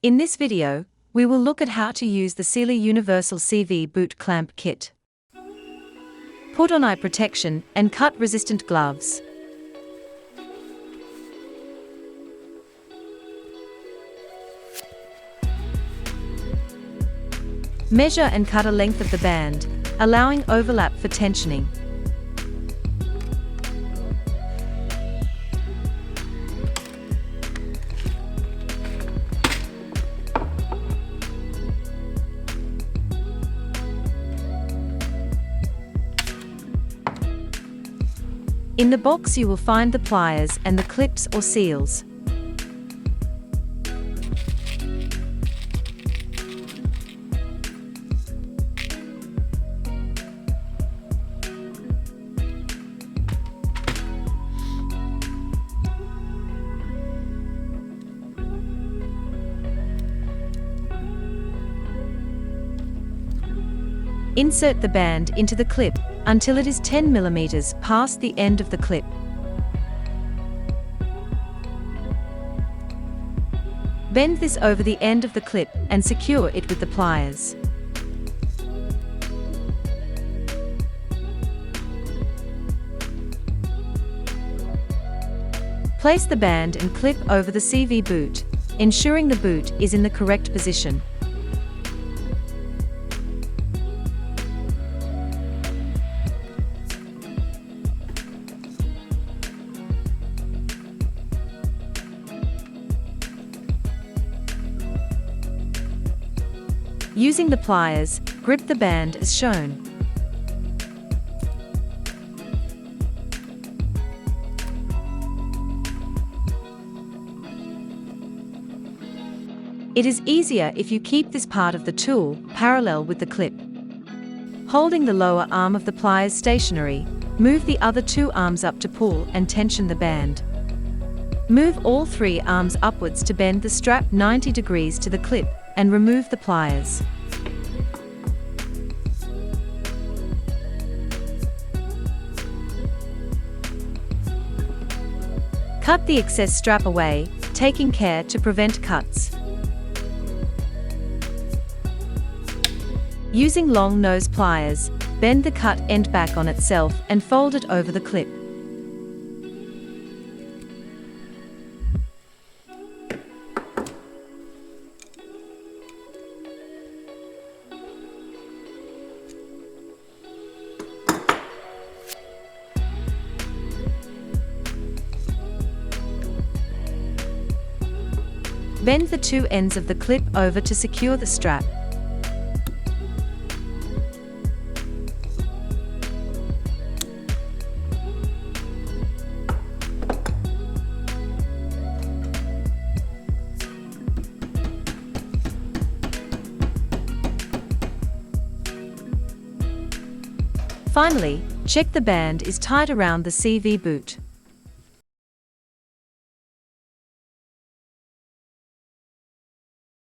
In this video, we will look at how to use the Sealey Universal CV Boot Clamp Kit. Put on eye protection and cut-resistant gloves. Measure and cut a length of the band, allowing overlap for tensioning. In the box you will find the pliers and the clips or seals. Insert the band into the clip until it is 10 mm past the end of the clip. Bend this over the end of the clip and secure it with the pliers. Place the band and clip over the CV boot, ensuring the boot is in the correct position. Using the pliers, grip the band as shown. It is easier if you keep this part of the tool parallel with the clip. Holding the lower arm of the pliers stationary, move the other two arms up to pull and tension the band. Move all three arms upwards to bend the strap 90 degrees to the clip and remove the pliers. Cut the excess strap away, taking care to prevent cuts. Using long nose pliers, bend the cut end back on itself and fold it over the clip. Bend the two ends of the clip over to secure the strap. Finally, check the band is tight around the CV boot.